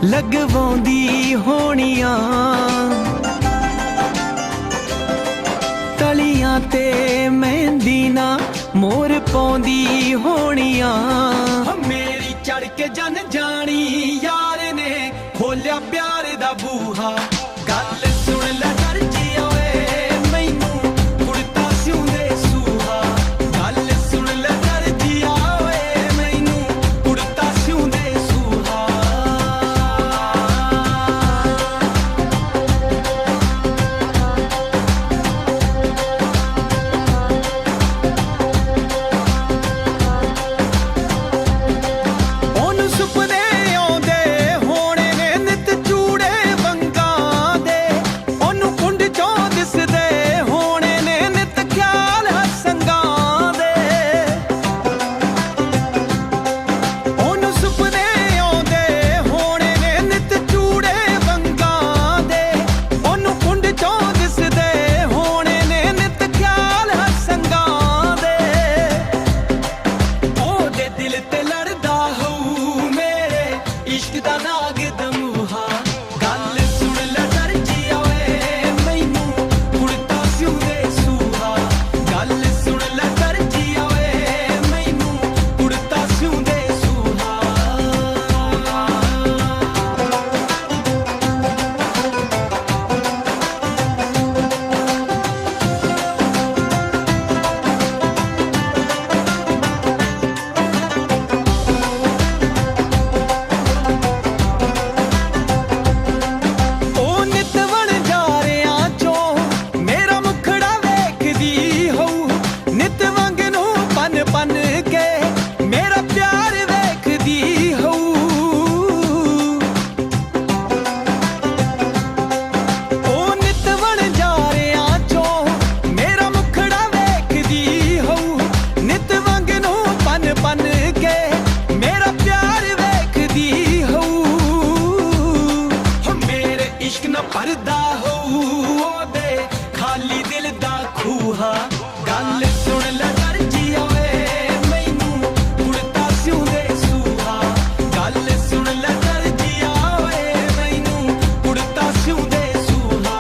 लगवाउंदी होनियां तलियां ते मेहंदी ना मोर पाउंदी होनियां। मेरी चढ़ के जन जानी यार ने खोलिया प्यार दा बूहा। गल सुन ले दर्जिया वे मैनू कुड़ता सिउंदे सूहा। गल सुन ले दर्जिया वे मैनू कुड़ता सिउंदे सूहा। ओनू सुपने आउंदे होणे ने नित चूड़े वंगां दे। ओनू कुंड चों दिसदे होणे ने नित ख्याल हसंगां दे। ओनू सुपने आउंदे होणे ने नित चूड़े वंगां दे। ओनू कुंड चों दिसदे होणे ने नित ख्याल हसंगां दे। ओदे दिल ते लड़दा होऊ मेरे इश्क दा नाग दमूहा। गल सुन ले दर्जिया वे मैनू कुड़ता सिउंदे सूहा। गल सुन ले दर्जिया वे मैनू कुड़ता सिउंदे सूहा। ओ नित वणजारियां चों मेरा मुखड़ा वेखदी होऊ। नित वांग नू पन पन के मेरा प्यार वेखदी होऊ। ओ नित वणजारियां चों मेरा मुखड़ा वेखदी होऊ। नित वांग नू पन पन के मेरा प्यार वेखदी होऊ। मेरे इश्क न भरदा होऊ ओदे खाली दिल दा खूहा। गल सुन ले दर्जिया वे मैनू कुड़ता सिउंदे सूहा। गल सुन ले दर्जिया वे मैनू कुड़ता सिउंदे सूहा।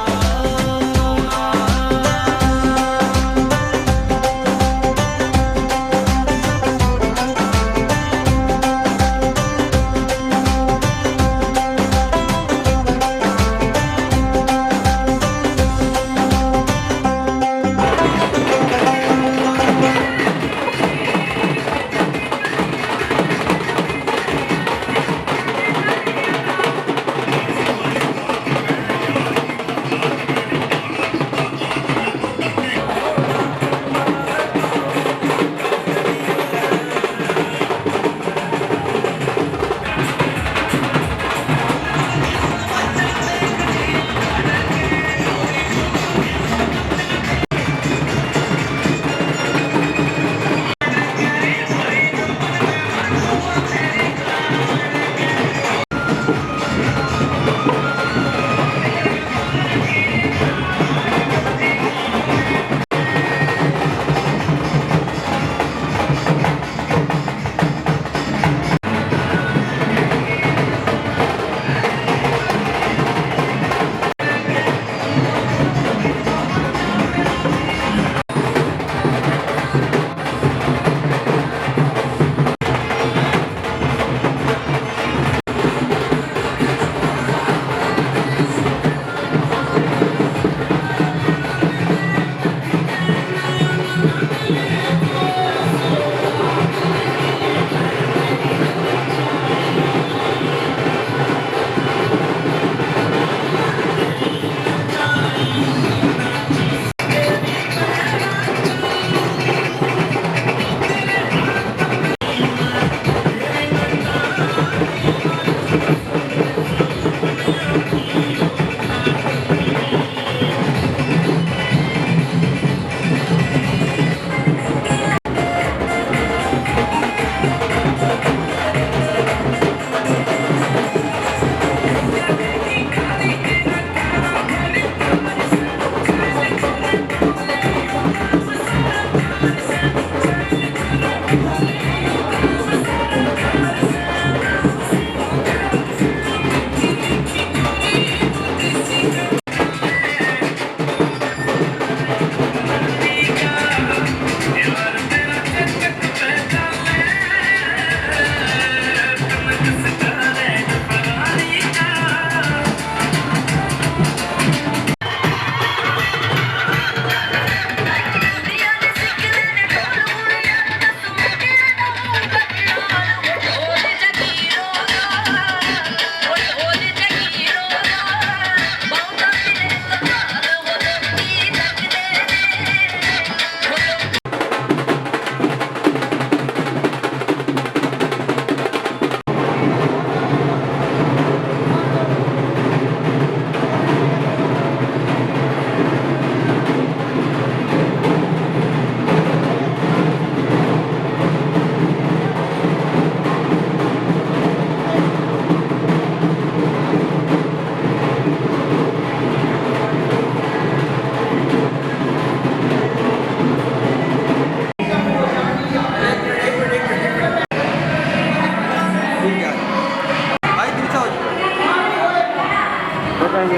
देख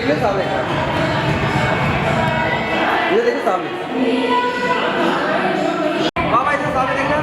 ले सामने, ये देखो सामने, बाबा इधर सामने देखना।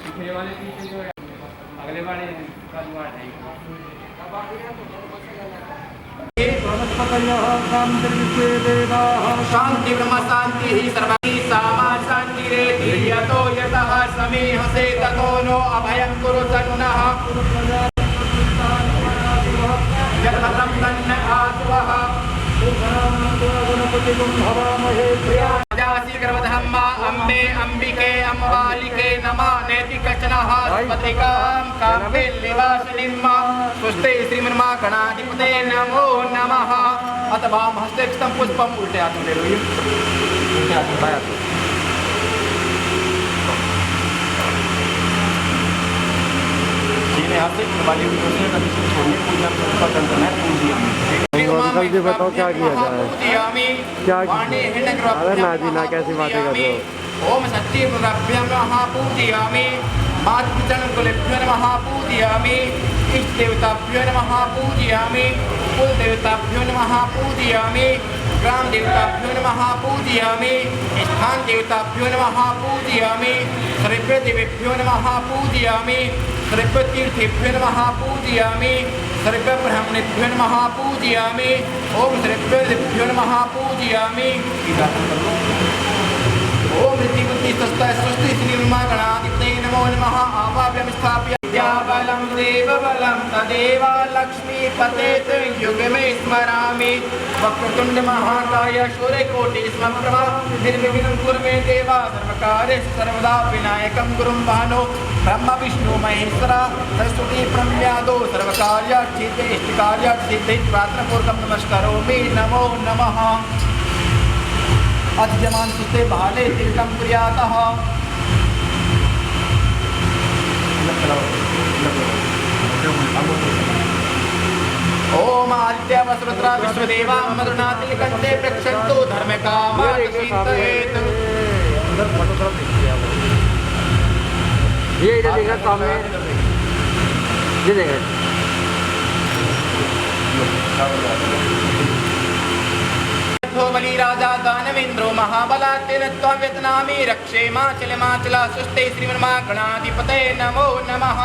पिछले वाले पीछे जो है अगले वाले शांति ब्रह्म शांति ही सर्वि सामा शांति रेति यतो यतः समीहसे ततो नो अभयं कुरु सन्नः यद्भद्रं तन्न आसुवः अम्बे अंबिके अम्बालिके नमः नेति कचनः स्पतिकां काम्बे निवासिनीं स्वस्ते श्रीमन्मा गणाधिपते नमो नमः। अथ वाम हस्ते पुष्पम उल्टे हाथ में ले लो, उल्टे हाथ में बाएं हाथ में। सीधे हाथ से वाली दूसरे का छोड़ने पूजा करना है पूजिया। अंकल जी बताओ क्या किया जाए, क्या अरे ना जी ना कैसी बातें कर रहे हो। ओम सच्चिभ्यं महापूजयामि मातृचरणकुलेभ्यो नमः पूजयामि इष्टदेवताभ्यो नमः पूजयामि कुलदेवताभ्यो नमः पूजयामि ग्राम देवताभ्यो नमः पूजयामि स्थान देवताभ्यो नमः पूजयामि सर्वेभ्यो नमः पूजयामि सर्वतीर्थेभ्यो नमः पूजयामि सर्वब्राह्मणेभ्यो नमः पूजयामि ओम सर्वेभ्यो नमः पूजयामि। ओम ऋतिवती तस्ता स्वस्ति श्रीर्मा गणाधिपते नमो नमः। आवाभ्यं स्थाप्य बलं देवबलं तदेव लक्ष्मीपते युगमे स्मरामि वक्रतुण्ड महाकाय सूर्यकोटि समप्रभा निर्विघ्नं कुरु मे देव सर्वकार्येषु सर्वदा विनायकं गुरुं भानो ब्रह्म विष्णु महेश्वर सरस्वती ब्रह्म्यादो सर्वकार्यार्थिते इष्टकार्यार्थिते प्रार्थनापूर्वकं नमस्करोमि नमो नमः। अध्यमान सुते भाले तिलकं कुर्यातः। ओम आदित्य वसुरुद्रा विश्वदेवा मधुना तिलकंते प्रक्षन्तु धर्म कामार्थितेतु। ये इधर देखा सामने, ये देखा बलि राजा दानवेन्द्रो महाबलातेन त्वं व्यतनामि रक्षे माचल सुस्ते श्रीमन्मा गणाधिपते नमो नमः।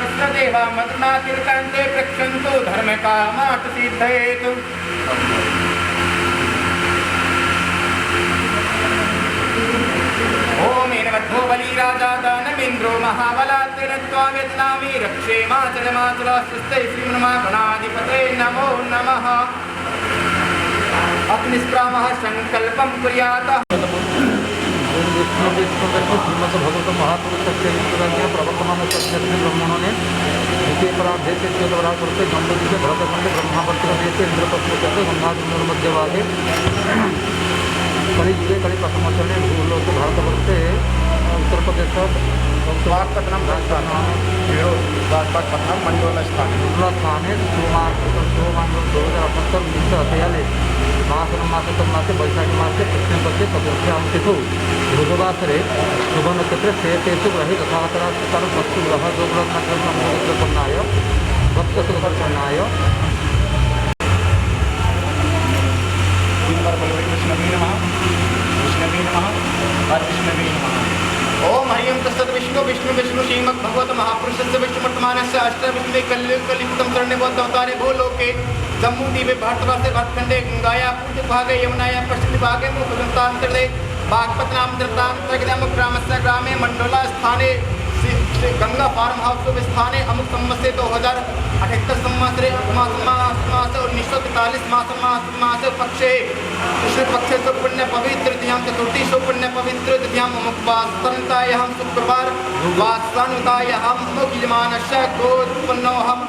विश्वदेवा मधुना तिलकंते प्रक्षन्तु धर्म कामार्थितेतु। ओम एनवद्धो बलि राजा दानवेन्द्रो महाबलातेन त्वां व्यतनामि रक्षे माचल सुस्ते श्रीमन्मा गणाधिपते नमो नमः। अग्निस्प्रामः संकल्पं कुर्यातः। विष्णु श्रीमद भगवत महापुरुष प्रवर्तमान ब्रह्मणों ने द्वितीय पराधे से चौदह करते गंभीर से भरतखंड ब्रह्मावर्त से इंद्रपत्नी करते गंगाधर मध्यवादे कली युगे कली प्रथमचरणे भूलोक भारतवर्षे उत्तर प्रदेश वाक्पत्तनम राजस्थान वाक्पत्तनम मंडलस्थाने सोमान 2078 मासे वैशाखी मासे कृष्णपक्षे चतुर्थ्यां तिथौ भृगवासरे शुभ नक्षत्रे शेतेषु ग्रहे तथातर वस्तु ग्रह जोग्रत्नग्रहणाय भक्तसुखर्षणाय विष्णवे नमः हर विष्णवे नमः। ओम हरियम तत्सत विष्णु विष्णु विष्णु श्रीमद् भगवत महापुरुषस्य विष्णुवर्तमानस्य अष्टविंशति कलियुगं शरण्यवतारे भूलोके जम्बूद्वीपे भारतवर्षे भरतखंडे गंगाया पूर्वभागे यमुनाया पश्चिमभागे मुखदन्तान्तरे वाक्पत्तनामृतान्तर्गतम ग्रामस्य ग्रामे मंडला स्थाने गंगा फार्म हाउस स्थाने अमुक संवत्सरे 2078 संवत्सरे मास 1943 मास पक्षे कृष्ण पक्षे पुण्य पवित्र तिथ्यां चतुर्थी पुण्य पवित्र तिथ्यां अमुक वासंतायां शुक्रवार वासंतायां अमुक यजमानस्य गोत्पन्नोहम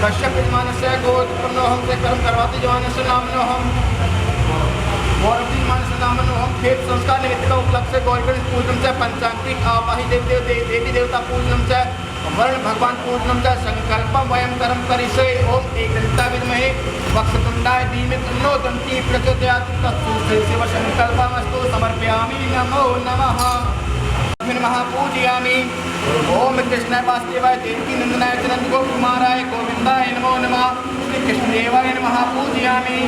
कश्यप यजमानस्य गोत्पन्नोहम से कर्म करवाते यजमानस्य नामनोहम गौरवती मानस नामनोहम खेत संस्कार निमित्त उपलक्ष्य से गौरगण पूजनम च पंचांगिक आवाहि देवी देवता पूजनम च वर्ण भगवान पूजनम च संकल्पम वयं कर्म करिष्ये ओम एकदंता विद्महे वक्रतुंडाय धीमहि तन्नो दन्ती प्रचोदयात् तत्सु शिव संकल्पमस्तु समर्पयामि नमो नमः पूजयामि ओम कृष्णाय वासुदेवाय देवकी नंदनाय च नंद गोकुमाराय गोविंदाय नमो नमः श्री कृष्णदेवाय नमः पूजयामि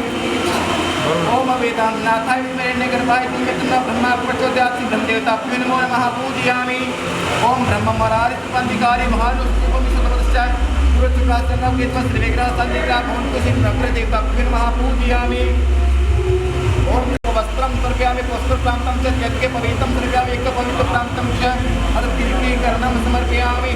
ओम वेदांतनाथाय विमरेण्य गर्भाय धीमहि तन्नो ब्रह्मा प्रचोदयात् ब्रह्मदेवताभ्यो नमो नमः पूजयामि ओम ब्रह्ममरारितपन्दिकारि महानुष्ठुपमिषदवदस्य पुरचुकासनं कीर्तन श्रीविग्रह संधिग्रह भवन्तु प्रकृतिदेवताभ्यो नमः पूजयामि ओम वस्त्रं समर्पयामि वस्त्रप्रान्तं च यज्ञ पवित्रं समर्पयामि एक पवित्र प्रान्तं च अदतिकरणं समर्पयामि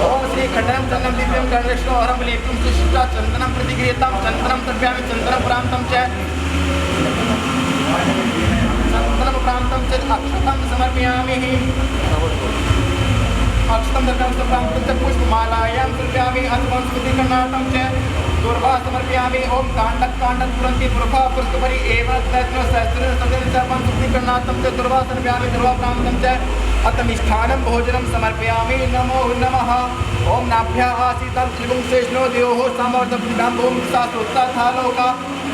ओम श्री खंडनं चंदनं दिव्यं गणेशोहरं लेप्तुं सुशिष्टा चंदनं प्रतिगृहीतां चंदनं समर्पयामि चंदनं प्रान्तं च अक्षतं समर्पयामि अक्षतं समर्पयामि च पुष्पमालायां समर्पयामि अथवा स्तुतिकर्णार्थं च दुर्वा समर्पयामि ओम कांडक पुरंती दुर्वा पुष्परि एव तत्र सहस्र सदन स्तुतिकर्णार्थं च दुर्वा समर्पयामि दुर्वा प्रान्तं च अतमिष्ठानं भोजनं समर्पयामि नमो नमः ओम नाभ्याः आसीतं त्रिभुं शेषनो देवो सामर्थ्यं भूमि सासोत्ताथालोका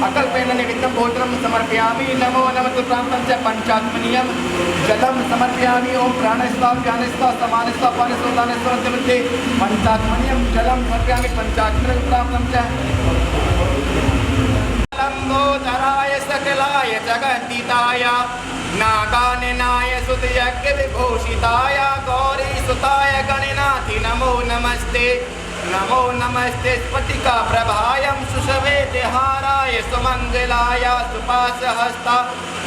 अकल्पेन निमित्तं भोजनं समर्पयामि नमो नमः प्रान्तं च पंचात्मनीयं जलं समर्पयामि ओम प्राणस्वा व्यानस्वा समानस्वा पानस्वा दानस्वा मध्ये पंचात्मनीयं जलं समर्पयामि पंचात्मनीयं प्रान्तं च लंबोदराय सकलाय जगद्दिताय नागाननाय सुतयज्ञ विभूषिताय गौरी सुताय गणनाथि नमो नमस्ते स्फटिका प्रभायं सुषवे देहाराय सुमंगलाय सुपाशहस्ता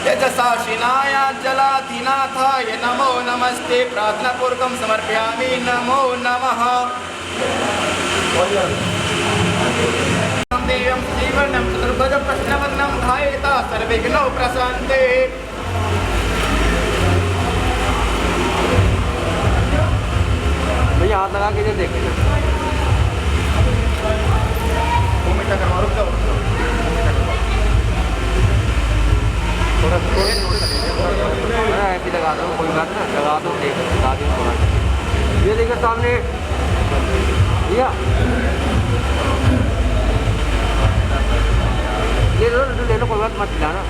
यजसाशिनाय जलाधिनाथाय नमो नमस्ते प्रार्थनापूर्वकं समर्पयामि नमो नमः देवं श्रीवर्णं चतुर्भुज प्रश्नवदनं ध्यायेत् सर्वविघ्नौ प्रशान्ते भैया हाथ लगा के जो देखे थोड़ा ऐसे लगा दो कोई बात ना लगा दो देख लगा दो थोड़ा ये देखो सामने भैया ये ले लो कोई बात मत खिलाना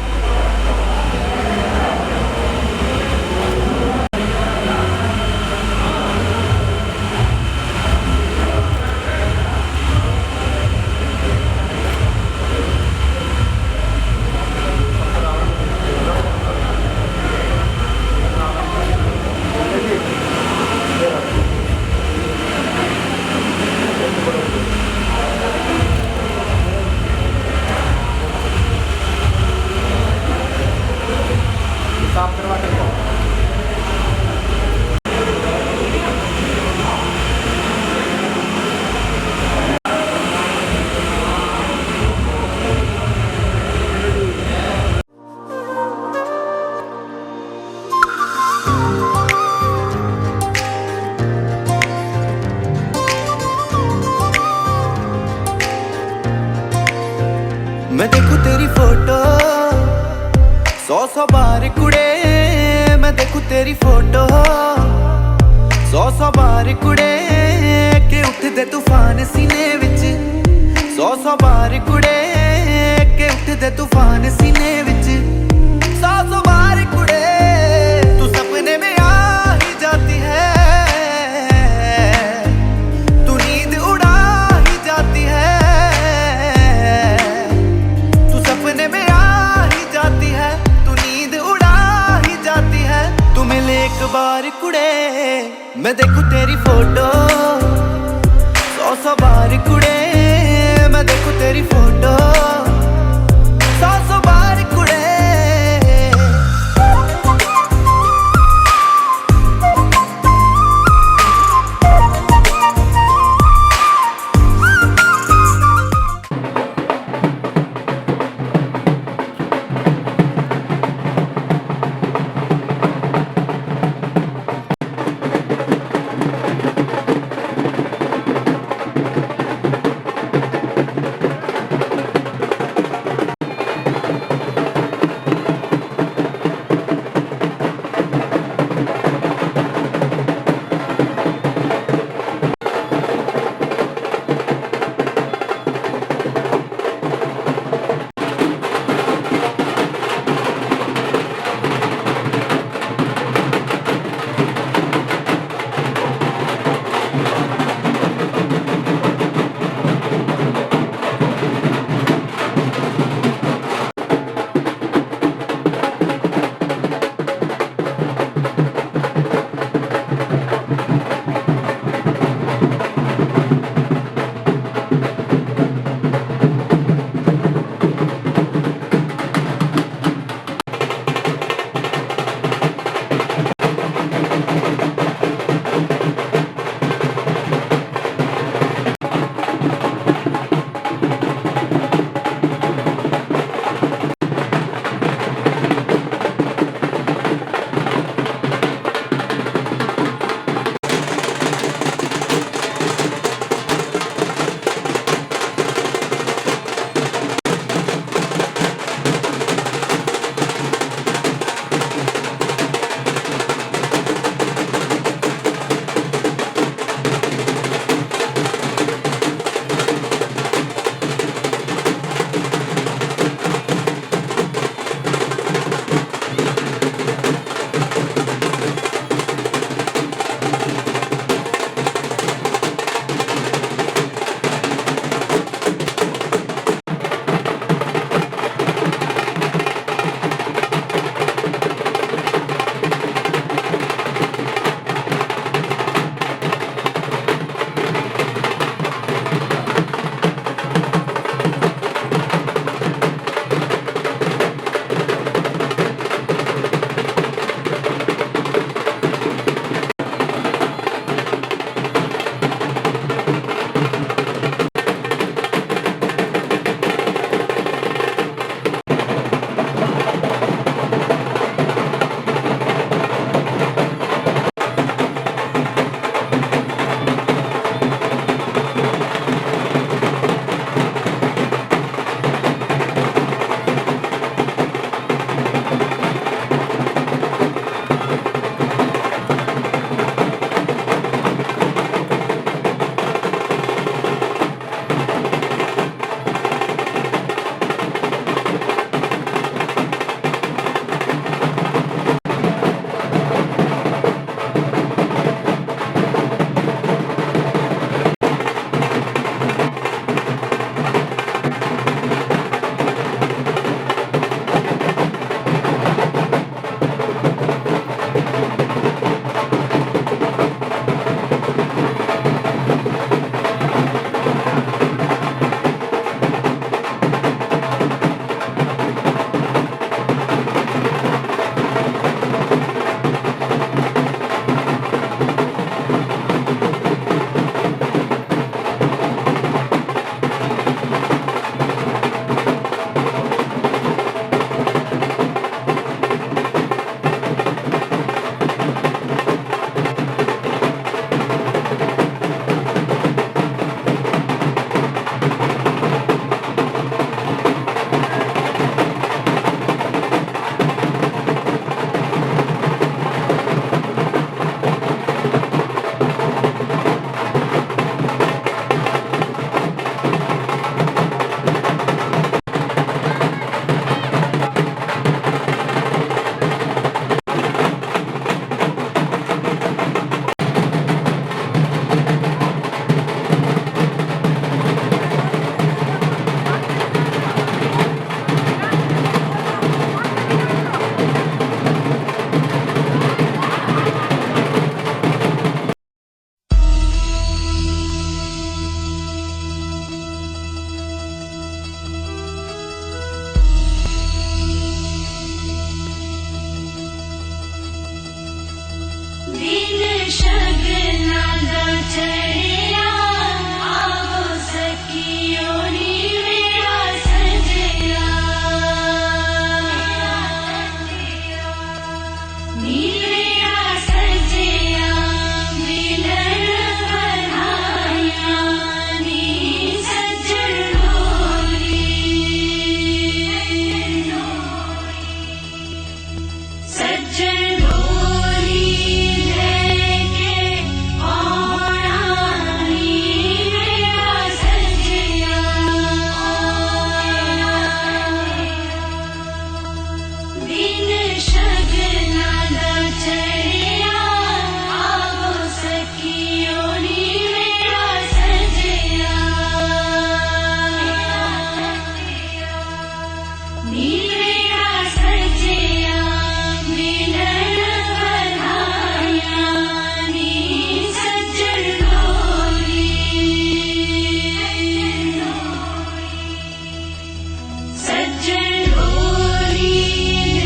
मैं देखूं तेरी फोटो 100 बार कुड़े, मैं देखूं तेरी फोटो 100 बार कुड़े के उठदे तूफान सीने विच 100 बार कुड़े के उठदे तूफान सीने विच 100 बार कुड़े तू सपने में आ ही जाती है, तू नींद उड़ा ही जाती है, तू सपने में आ ही जाती है, तू नींद उड़ा ही जाती है, तू मिले एक बार कुड़े मैं देखूं तेरी फोटो 100 बार कुड़े, मैं देखूं तेरी फोटो 100 बार कुड़े। नीरा सजया मिलन बधाया नी सज्जन डोली सज्जन डोली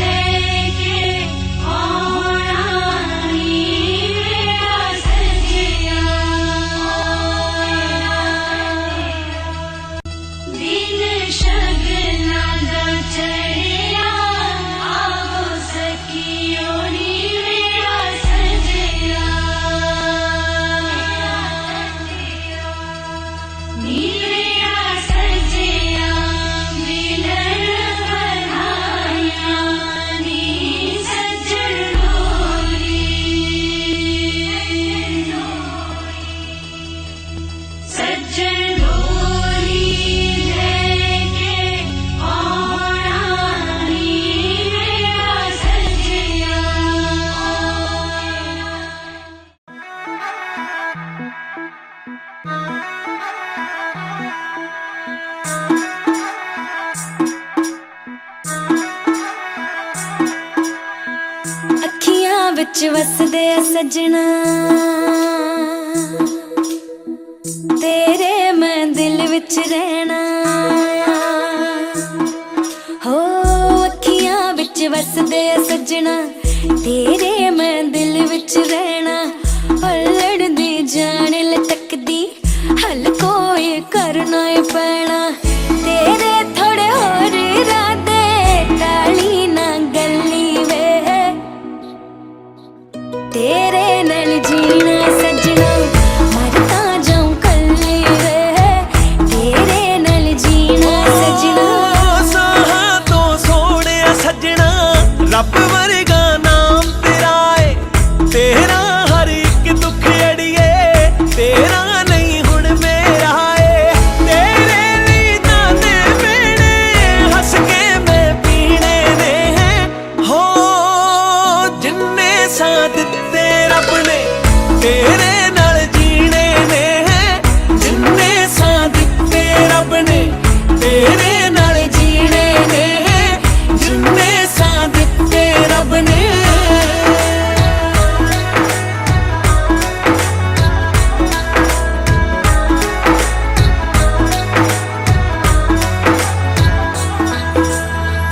लेके आना नीरा सजया दिन शगना दा चढ़िया आओ सखियो नीरा सजया नीरा सजया मिलन बधाया नी सज्जन डोली सज्जन डोली लेके आना नीरा सजया ਅੱਖੀਆਂ ਵਿੱਚ ਵਸਦੇ ਆ ਸਜਣਾ ਤੇਰੇ ਮੈਂ ਦਿਲ ਵਿੱਚ ਰਹਿਣਾ ਹੋ ਅੱਖੀਆਂ ਵਿੱਚ ਵਸਦੇ ਆ ਸਜਣਾ ਤੇਰੇ ਮੈਂ ਦਿਲ ਵਿੱਚ ਰਹਿਣਾ ਲੜਦੀ ਜਾਣ ਲਟਕਦੀ ਹੱਲ ਕੋਈ ਕਰਨਾ ਏ ਪੈਣਾ ਤੇਰੇ ਥੋੜੇ ਹੋਰ ਇਰਾਦੇ ਟਾਲੀ ਨਾ ਗੱਲੀ ਵੇ तेरे नल जीना सजना मरता जाऊं कल्ली वे तेरे नल जीना सजना ਸਾਹਾਂ ਤੋਂ ਸੋਹਣਿਆ ਸੱਜਣਾ ਰੱਬ ਵਰਗਾ ਨਾਮ ਤੇਰਾ ਏ ਤੇਰਾ ਹਰ ਇੱਕ ਦੁੱਖ ਅੜੀਏ ਤੇਰਾ ਨਹੀਂ ਹੁਣ ਮੇਰਾ ਏ ਤੇਰੇ ਲਈ ਤਾਨੇ ਮੇਣੇ ਹੱਸ ਕੇ ਮੈਂ ਪੀਣੇ ਨੇ ਹੋ ਜਿੰਨੇ ਸਾਥ ਦਿੱਤੇ ਰੱਬ ਨੇ ਤੇਰੇ ਨਾਲ ਜੀਣੇ ਨੇ ਜਿੰਨੇ ਸਾਥ ਦਿੱਤੇ ਰੱਬ ਨੇ ਤੇਰੇ ਨਾਲ ਜੀਣੇ ਨੇ ਜਿੰਨੇ ਸਾਥ ਦਿੱਤੇ ਰੱਬ ਨੇ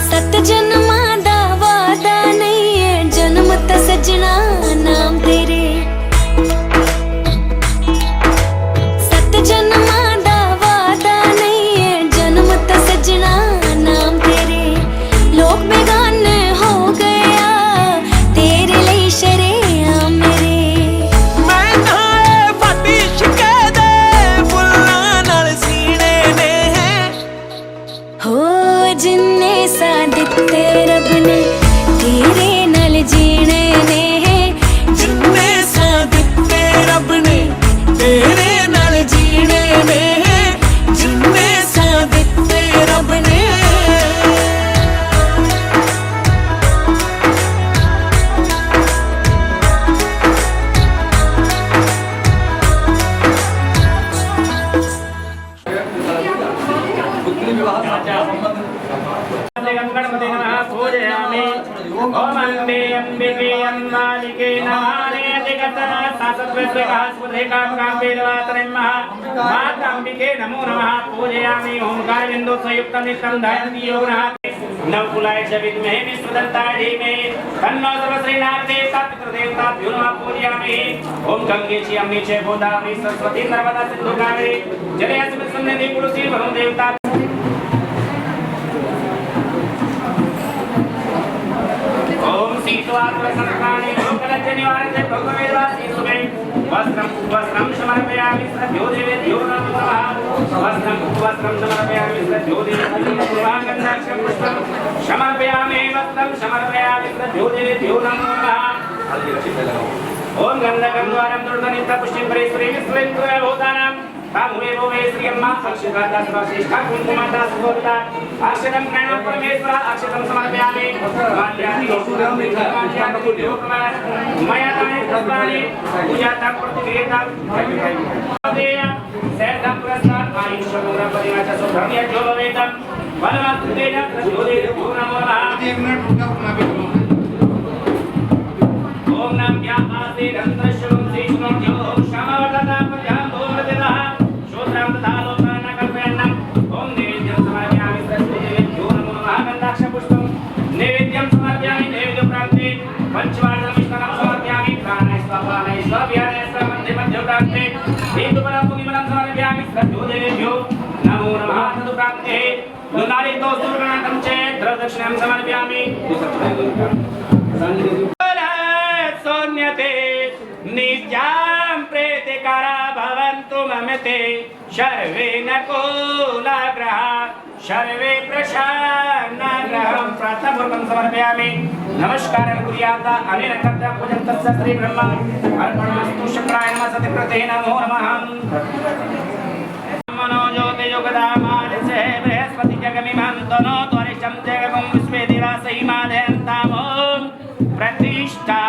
सत जन्मां दा वादा नहीं है जन्म ता सजना नाम तेरे सत जन्मां दा वादा नहीं है जन्म ता सजना नाम तेरे लोग बेगाने हो गया तेरे लिए शरेआम मेरे ਮੈਂ ਤਾਂ ਫਾਟੀ ਸ਼ਿਕੇ ਦੇ ਫੁੱਲਾਂ ਨਾਲ ਸੀਨੇ ਨੇ हो जिन्ने सा दिते रब ने तेरे नल जीने ने ਜਿੰਨੇ ਸਾਥ ਦਿੱਤੇ ਰੱਬ ਨੇ ਤੇਰੇ ਨਾਲ ਜੀਣੇ ਨੇ ਜਿੰਨੇ ਸਾਥ ਦਿੱਤੇ ਰੱਬ ਨੇ गणपते नमः पूजयामि ओम अम्बे अंबिके अम्बालिके नमः नेतिकतः सासत्वस्वकास्पदे कामकाम्बे नवातरिम्मः माताम्बिके नमो नमः पूजयामि ओंकार बिंदु संयुक्तं नित्यं ध्यायन्ति योगः नवकुलाय च विद्महे विष्णुदत्ताय धीमहि तन्नो सर्वश्रीनाथ देवता पितृदेवताभ्यो नमः पूजयामि ओम गंगे च यमुने च गोदावरी सरस्वती नर्मदा सिंधु कावेरी जलेऽस्मिन् सन्निधि पुरुषी वरुण देवता ओम शीतवात्रसंस्थाने लोकलज्ज निवारणे भगवद्वासी सुमे वस्त्रं समर्पयामि श्रद्धो देवेभ्यो नमः वस्त्रं समर्पयामि श्रद्धो देवेभ्यो नमः गन्धाक्षं पुष्पं समर्पयामि वस्त्रं समर्पयामि श्रद्धो देवेभ्यो नमः ओम गन्धकं द्वारं दुर्गनित्य पुष्टिं परेश्वरी विश्वेन्द्रय भूतानां कामुवे भोवे श्रीयम्मा अक्षतादास वशिष्ठा कुंकुमादास गोविता अक्षतं प्रणव परमेश्वर अक्षतं समर्पयामि माल्यादि मया तानि पुष्पाणि पूजातां प्रतिक्रियतां सेद्धं पुरस्कार आयुष्यपूर्ण परिवाच सुधर्म्य जो भवेतं ओम नम ज्ञाते रंत्रश्वं श्रीष्णोज्यो श्यामवदनापजाम्बोमदिनः शोत्रं तथा लोकानाकल्पयन्नम् ओम नैवेद्यं समर्पयामि सरस्वतीभ्यो नमो नमः गन्धाक्षपुष्पं नैवेद्यं समर्पयामि नैवेद्यप्रान्ते पंचवादनमिष्टान्नं समर्पयामि प्राणाय स्वापानाय स्वाव्यानाय स्वामध्यमध्योप्रान्ते हेतुबलं पुण्यबलं समर्पयामि श्रद्धोदेवेभ्यो नमो नमः तदुप्रान्ते दुनारि दोस्तुर्गणान्तं चेत् द्रवदक्षिणां समर्पयामि सोन्यते नित्यां प्रीतिकरा भवन्तु ममते सर्वे नकुलाग्रहा सर्वे प्रसन्नग्रहं प्रार्थनापूर्वकं समर्पयामि नमस्कारं कुर्यात् अनेन कर्तव्यं पूजनं तस्य श्री ब्रह्म अर्पणमस्तु शुक्राय नमः सत्यप्रते नमो नमः मनोज्योति योगदामानसे बृहस्पति जगमिमं तनो त्वरिष्ठं जगमं विश्वे दिवासहि मादयन्तामो प्रतिष्ठा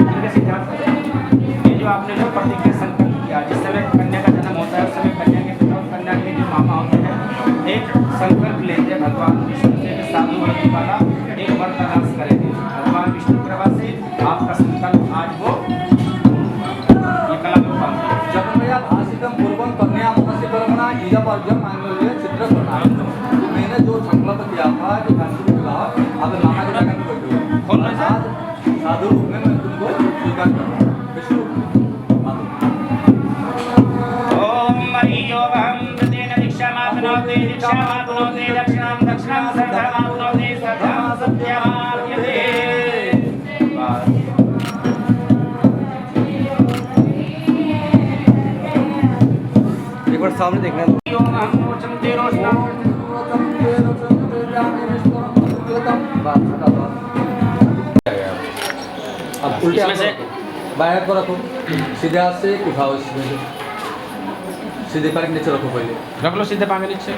अपने सिद्धांत ये जो आपने जो प्रतिज्ञा संकल्प किया जिस समय कन्या का जन्म होता है उस समय कन्या के पिता और कन्या के जो मामा होते हैं एक संकल्प लेते हैं भगवान विष्णु से साधु वर्ती वाला एक वर तलाश करेंगे भगवान विष्णु कृपा से आपका संकल्प आज वो ये कला में पाते हैं जन्मया भाषितम पूर्वं कन्या मनसी कर्मणा ईजापर्यम मांगल्य चित्र प्रणाम मैंने जो संकल्प किया था जो शांति मिला अब नाना जी का बैठे कौन सा साधु रूप में मैं तुमको स्वीकार करूँ विष्णु ओम मरियोगम प्रतेन दीक्षामाप्नोति दक्षिणां सर्वमाप्नोति श्रद्धां सत्यमाप्यते एक बार सामने देखना है। ओम हम मोचन्ते रोषणं अब उल्टे इसमें से बाएं हाथ को रखो सीधे हाथ से उठाओ इसमें से सीधे पैर के नीचे रखो पहले रख लो सीधे पांगे नीचे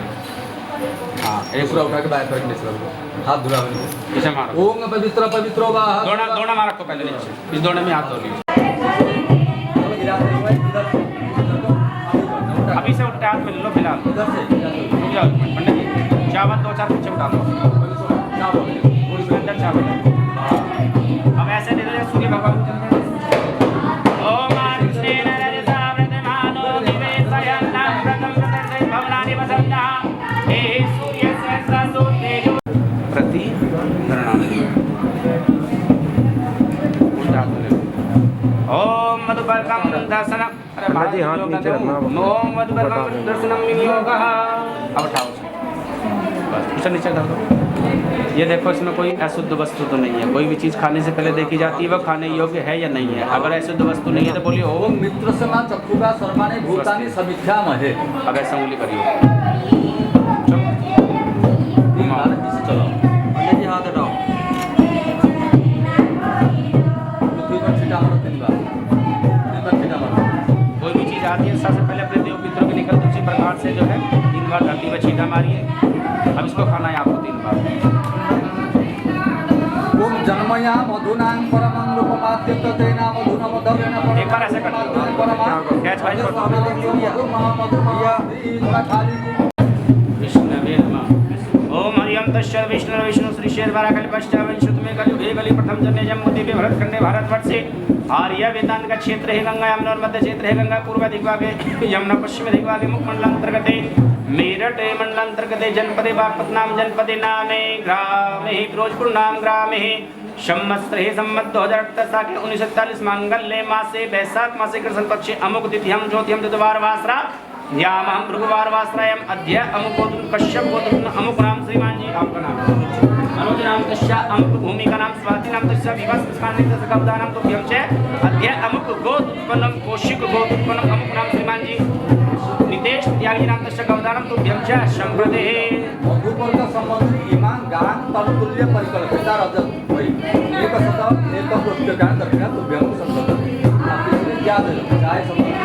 हाँ एक पूरा उठा के बाएं पैर के नीचे रखो हाथ धुला बने इसे मारो ओम पवित्र पवित्रो वाह दोना मार रखो पहले नीचे इस दोने में हाथ धो लीजिए अभी से उठते हाथ में ले लो फिलहाल इधर से रुक जाओ पंडित जी चावल 2-4 पीछे उठा दो उसके अंदर चावल है अब ऐसे दे दो सूर्य भगवान ओम कृष्णेन रजसा व्रतमानो निवेशयन्नं व्रतं प्रदर्शय भवनानि वसन्ता हे सूर्य सहस्रसो तेजो प्रति गणना उल्टा हाथ ले लो ओम मधुपर्कं दर्शनम अरे जी हाथ नीचे रखना ओम मधुपर्कं दर्शनम विनियोगः अब उठाओ बस उसे नीचे डाल दो ये देखो इसमें कोई अशुद्ध वस्तु तो नहीं है कोई भी चीज़ खाने से पहले देखी जाती है वह खाने योग्य है या नहीं है अगर अशुद्ध वस्तु नहीं है तो बोलिए ओम मित्र समा चक्षुगा सर्वाणि भूतानि समिथ्या महे अब ऐसा उंगली करिए चलो पंडित जी हाथ हटाओ। पृथ्वी पर छिटा मारो 3 बार छिटा मारो कोई भी चीज़ आती है सबसे पहले अपने देव पितरों की निकलती उसी प्रकार से जो है 3 बार धरती पर छींटा मारिए अब इसको खाना है आपको 3 बार ओम जन्मया मधुनां परमं रूपमात्यंत तेना मधुना मधुरेण एक बार ऐसे कर दो कैच भाई को विष्णुवे नमः ओम हरियं तस्य विष्णु श्री शेरवाराकल्पश्च वंशुतमे कलियुगे कलि प्रथम जन्मे जम्बूद्वीपे भरतखंडे भारतवर्षे आर्य वेदांत का क्षेत्र है गंगा यमुना और मध्य क्षेत्र है गंगा पूर्व दिग्भागे यमुना पश्चिम दिग्भागे मुखमंडलांतर्गते मेरठ मंडलांतर्गते जनपदे बागपतनाम जनपदे नामे ग्रामे फिरोजपुर नाम ग्रामे संवत्सरे संवत 2048 के 1941 मंगलले मासे वैशाख मासे कृष्ण पक्षे अमुक तिथियम ज्योतियम तद्वार वासरा यामहम भृगुवार वासरायम अद्य अमुक कश्यप गोत्र अमुक नाम श्रीमान जी आपका नाम अनुज नाम तस्या अमुक भूमि का नाम स्वाति नाम तस्या विवास स्थानिक तस्य कब्दा नाम तो यम च अद्य अमुक गोत्र उत्पन्नम कौशिक गोत्र उत्पन्नम अमुक नाम श्रीमान जी नितेश त्यागी नाम तस्य कब्दा नाम तो यम च संप्रदे मधुपर्क संबंधी इमान गान तलतुल्य परिकल्पिता रजत वही एक सत एक प्रत्यय गान दक्षिणा तुभ्यम संबंध आप इसमें क्या दे चाहे संबंध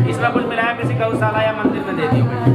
इसमें कुछ मिलाया किसी गौशाला या मंदिर में दे दियो भाई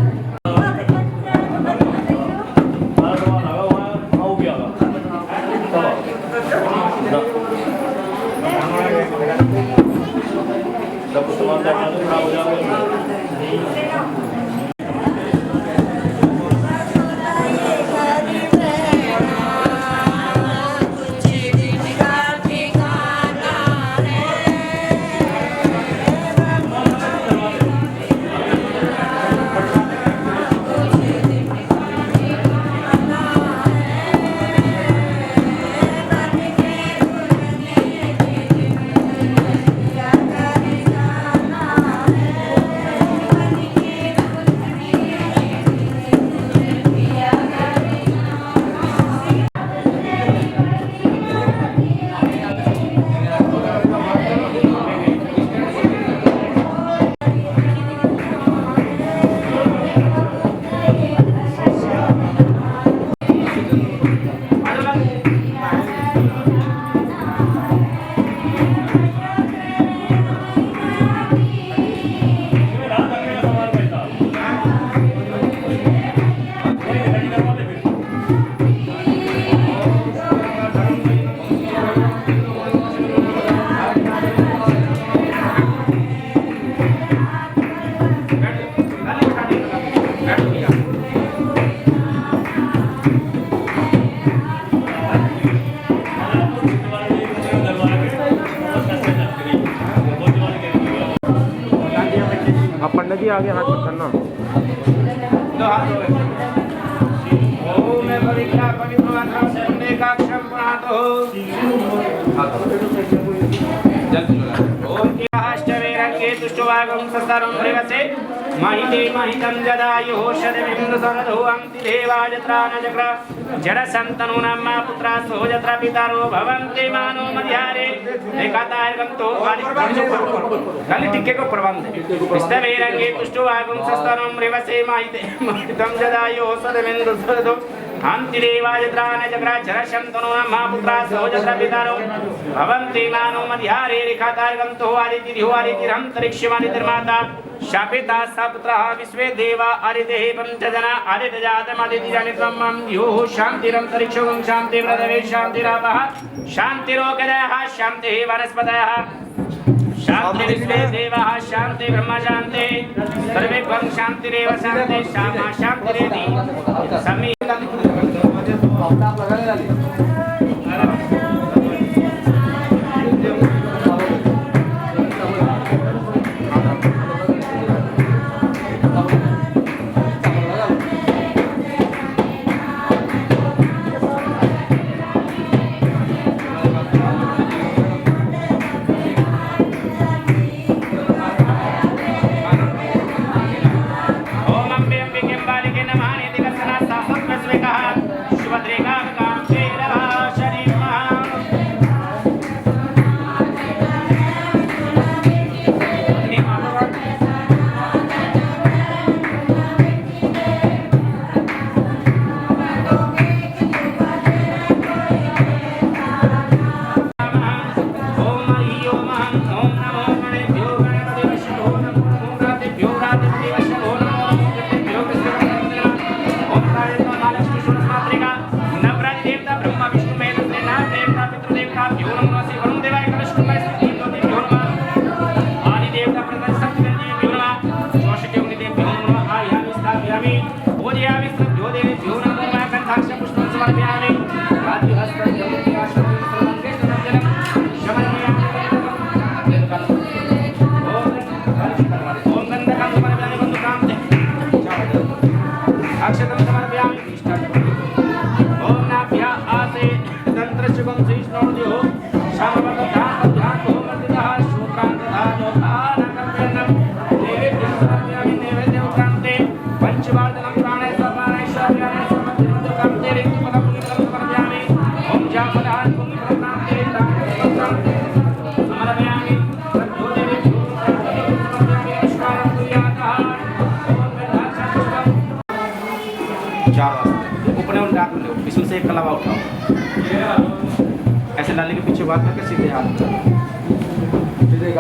आप पंडित जी आगे हाथ मत करना। ओम पवित्र पवित्र मंत्र से एकाक्षर पुनातो ओम अष्टवेरंगे तुष्टवागं सस्तरं प्रेवसे महिते महितं जदायुः शतमिन्दु सरधो अन्ति देवाजत्रानचक्र जडसन्तनु नाम पुत्रा सोजत्र पितारो भवन्ति मानो मध्यारे एकातायगन्तो खाली टिक्के को प्रबंध अष्टवेरंगे तुष्टवागं सस्तरं प्रेवसे महिते महितं जदायुः शतमिन्दु सरधो अन्ति देवाजत्रानचक्र जडसन्तनु नाम पुत्रा सोजत्र पितारो भवन्ति मानो मध्यारे एकातायगन्तो आदितिर्यो आदितिरन्तरिक्षमादितिर्माता शापिता सपुत्रः विश्वे देवा आदितेः पंचजना आदित्यजातमदितिजनितं योः शान्तिरन्तरिक्षं शान्ति पृथिवी शान्तिरापः शान्तिरोगदयः शान्तिः वनस्पतयः शान्तिर्विश्वे देवाः शान्ति ब्रह्म शान्ति सर्वेभ्यं शान्तिरेव शान्ति श्यामा शान्तिरेति समी कलावा उठाओ, ऐसे डालने के पीछे बात करके सीधे हाथ सीधे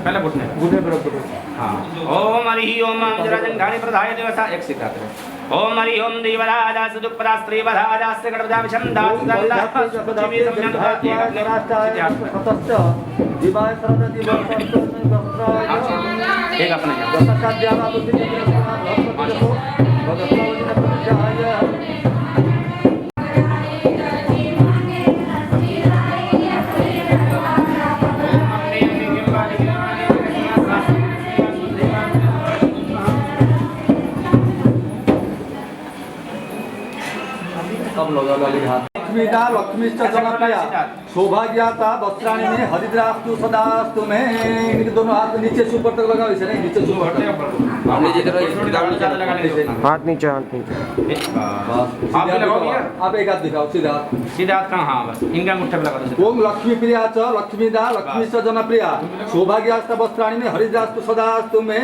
पहले घुटने हाँ। ओम हरि ओम जराजंघानि प्रधाय दिवसा एक सीधा ओम हरि ओम देवराजास दुःखपदास्त्री वराजास्य एक अपने लक्ष्मीदा लक्ष्मीश्च जनप्रिया सौभाग्यता वस्त्राणी में हरिद्रास्तु सदास्तु में इनके दोनों हाथ नीचे से ऊपर तक लगाओ इसे नहीं नीचे से ऊपर तक हाथ नीचे आप एक हाथ दिखाओ सीधा हाथ कहाँ हाँ बस इनका अंगूठा पे लगा दो ओम लक्ष्मी प्रिया च लक्ष्मीदा लक्ष्मीश्च जनप्रिया सौभाग्यता वस्त्राणी में हरिद्रास्तु सदास्तु में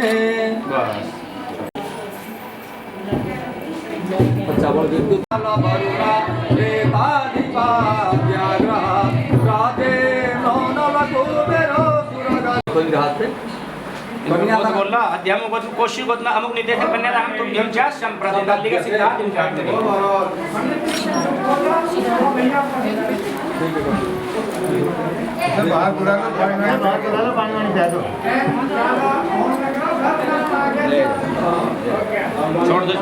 अच्छा बोल विद्युत वरुणा रेता दीपा व्याग्रह राधे नौनल कुबेरो सुरगा कोई हाथ पे कन्या बहुत बोल रहा अध्यम को कोशिश गोतना अमुक निदेश कन्या हम तो हम जा संप्रदाय डाली के सिद्धांत इनका बाहर पूरा पानी दे दो छोड़ दो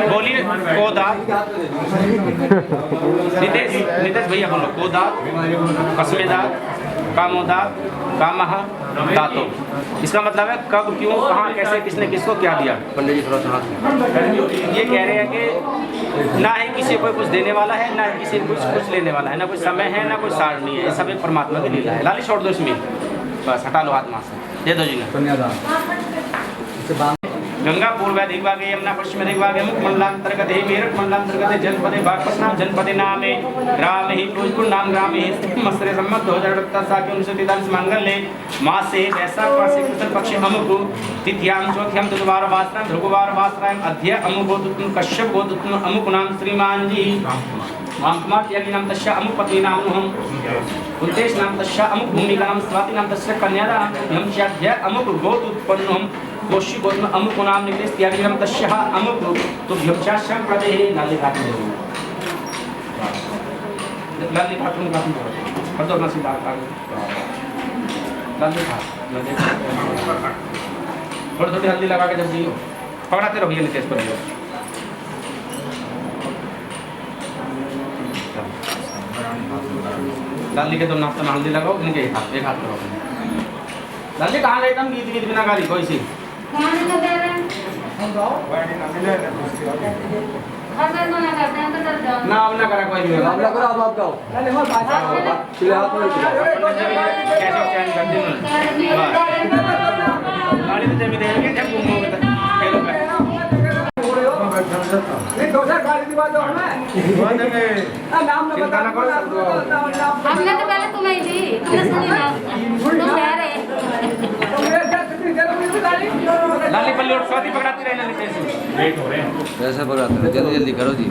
बोलिए कोदात नितेश भैया बोलो कोदात कस्मेदात कामोदात कामह दातो इसका मतलब है कब क्यों कहाँ कैसे किसने किसको क्या दिया पंडित जी थोड़ा सा ये कह रहे हैं कि ना ही किसी को कुछ देने वाला है ना ही किसी को कुछ लेने वाला है ना कोई समय है ना कोई सारणी है ये सब एक परमात्मा की लीला है लाली छोड़ दो इसमें बस हटा लो हाथ माँ से दे दो जी गंगा पूर्व दिग्भागे यमुना पश्चिम दिग्भागे मुख मंडलांतर्गत है मेरठ मंडलांतर्गत है जनपदे बागपट्टनम जनपदे नामे ग्राम ही फिरोजपुर नाम ग्राम ही मसरे सम्मत 2048 साल के 1943 मंगल मास से वैशाख मास से कृष्ण पक्ष अमुक तिथ्याम चौथ्याम तद्वार वासनाम ध्रुववार वासनाम अध्य अमुक गोतुत्म कश्यप गोतुत्म अमुक नाम श्रीमान जी मामकुमार त्यागी नाम तस्य अमुक पत्नी नाम हम कुंतेश नाम तस्य अमुक भूमिका नाम स्वाति नाम तस्य कन्यादा हम शाध्य अमुक गोत उत्पन्नम कोशी गोत्र अमुक नाम निकले त्यागी नाम तस्य अमुक तो भ्यक्षाशम प्रदे लाली घाट में लाली घाट में कर दो अपना सीधा लाली घाट थोड़ी थोड़ी हल्दी लगा के जब दियो पकड़ाते रहो भैया नितेश पर लाली के तो नाश्ता में हल्दी लगाओ इनके एक हाथ करो लाली कहाँ गई तुम गीत गीत बिना गाली कोई सी ना अब ना करा कोई भी आप लग रहा आप गाओ चले हाथ में कैसे चैन कर दिन गाड़ी तो जब देंगे जब घूमोगे तो खेलो पे नहीं दोसा गाड़ी दिवा दो हमें नाम ना बता हमने तो पहले तुम्हें दी तुमने सुनी ना तुम कह रहे लाली पल्ली और स्वाति पकड़ाती रहना नीचे से वेट हो रहे हैं कैसे पकड़ाते हैं जल्दी जल्दी करो जी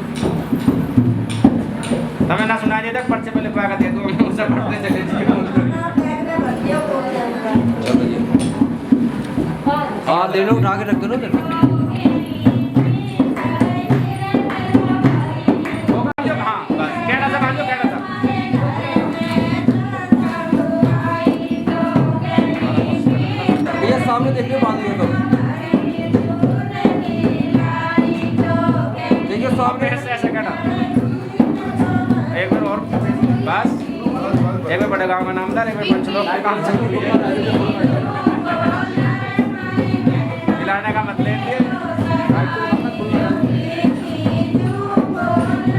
तमें ना सुनाई देता पर्चे पहले पागा दे दो उसे पढ़ते चले जी चलो जी हाँ ले लो उठा के रख दो ना सामने देखिए बांधिए तो देखिए सामने ऐसे कहना एक बार और बस एक बार बड़े गांव का नामदार एक बार पंचलोक का काम चल रही है खिलाने का मतलब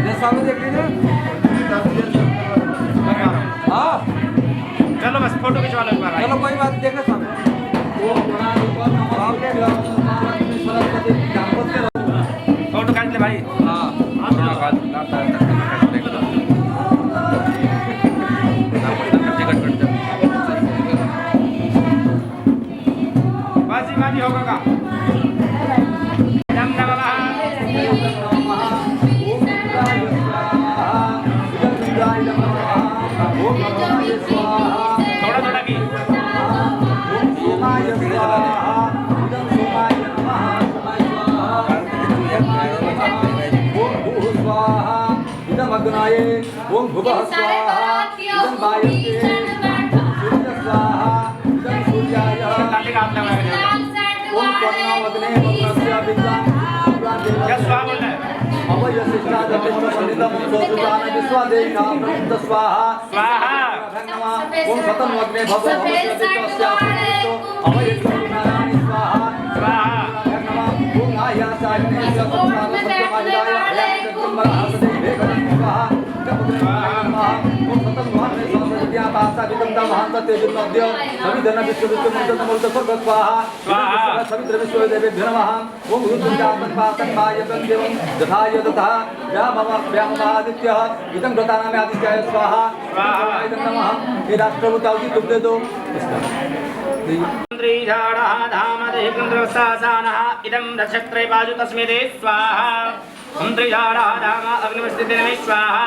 ये सामने देख लीजिए हाँ चलो बस फोटो खिंचवा लो एक बार चलो कोई बात देखना सामने फोटो काट ले भाई हाँ बाजी माजी होगा का थोड़ा थोड़ा की ब्रह्माये ओम भुवः स्वाहा इदं वायस्ते सूर्य स्वाहा इदं सूर्याय ओम कर्णावग्ने वक्रस्य विद्वान् अवयशिष्टादतिष्ठपण्डितं सोऽसुतान विश्वादेहिनां प्रसिद्ध स्वाहा स्वाहा ओम शतमग्ने भवभवस्य अवयशिष्टानानि स्वाहा स्वाहा ओम आयासाग्ने सत्संगाय इदं नक्षत्रे बाजु तस्मै दे स्वाहा धाम अग्निवस्थिते नमः स्वाहा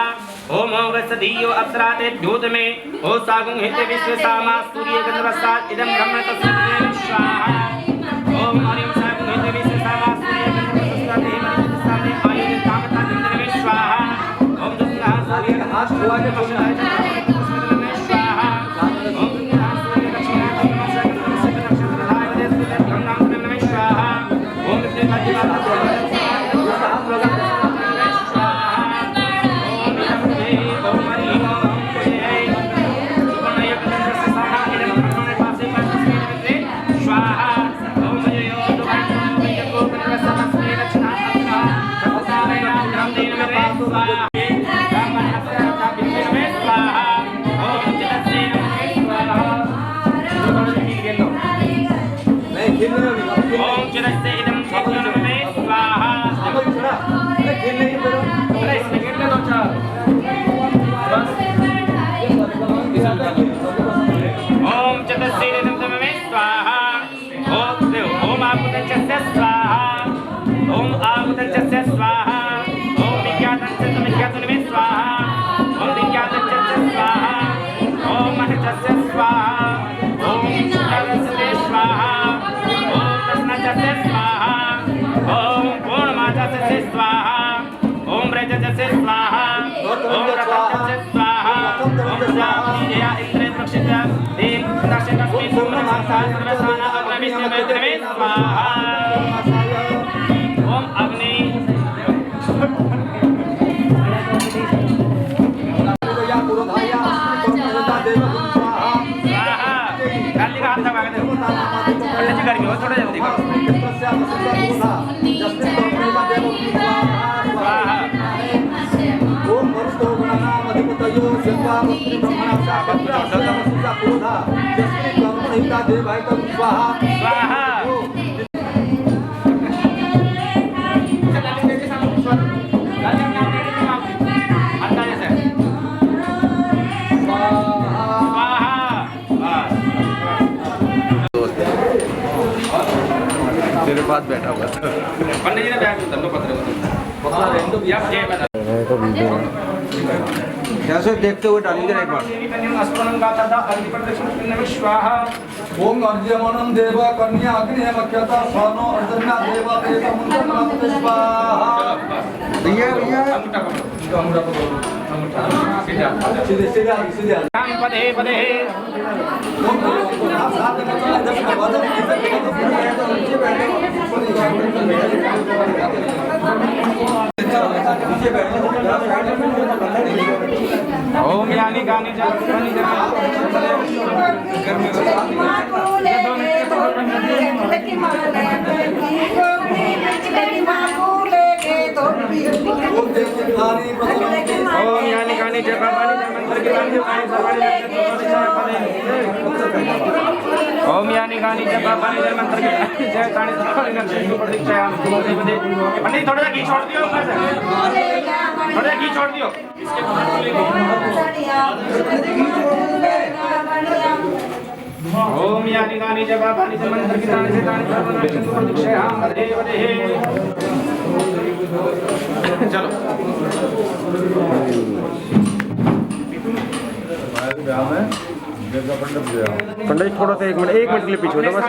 ओम गस्सदीयो अप्सराते द्योतमे ओ सागुं हिते विश्वसामा सूर्य गन्धवस्तात् इदं ब्रह्म तस्मै नमः स्वाहा ओम हरिं सागुं हिते विश्वसामा सूर्य गन्धवस्तात् हेमन्त तस्मै आयुर् कामता नमः स्वाहा ओम दुष्णा सूर्य आश्वाय पश्चाय नमः स्वाहा ओम दुष्णा सूर्य दक्षिणा नमः नक्षत्रधाय देवते गंगां नमः स्वाहा ओम दुष्णा ओम चतुस्सेन नमः स्वाहा ओम आकुतंचस्य स्वाहा ओम आकुतंचस्य स्वाहा ओम विज्ञातंचस्य नमः स्वाहा ओम विज्ञातंचस्य स्वाहा ओम महचस्य स्वाहा ओम शुक्लस्य स्वाहा ओम कृष्णचस्य स्वाहा ओम पूर्णमाचस्य स्वाहा ओम रजतस्य स्वाहा ओम रतनचस्य स्वाहा ओम स्वाहा इंद्रेन्द्र रक्षिता देव दक्षिणस्मै सोमनाथा सर्वसाना अग्निविष्णुवे स्वाहा ओम अग्नि स्वाहा खाली का हाथ दबा के देखो पल्ले करके हो थोड़ा जल्दी करो स्वाहा ओम वरुष्ठो गणनाम अधिपतयो शिवामस्त्रि ब्रह्मणा साक्षात् पुरोधा जस्मै कर्मणिता देवायतं स्वाहा स्वाहा तेरे पास बैठा हुआ था पंडित जी ने बैठ दंडो पत्र रेंडो या जय बता कैसे देखते हुए डालिए एक बार ओम अर्जमनं देव कन्या अग्नि मख्यता स्वानो अर्जन्ना देव तेजमुंडमनमते स्वाहा भैया भैया अंगूठा पकड़ो अंगूठा सीधे पदे पदे ओम साथ में चला दक्षिण वादन ओम यानी गानी ओम यानी गानी जय बाबानी मंत्र की गानी ओम यानी गानी जय बाबानी जय मंत्र की जय ताणी पंडित थोड़ा सा घी छोड़ दियो ऊपर से थोड़ा घी छोड़ दियो ओम यानी गानी जय बाबानी जय मंत्र की ताणी से ताणी चलो पंडित थोड़ा सा 1 मिनट के लिए पीछे हो बस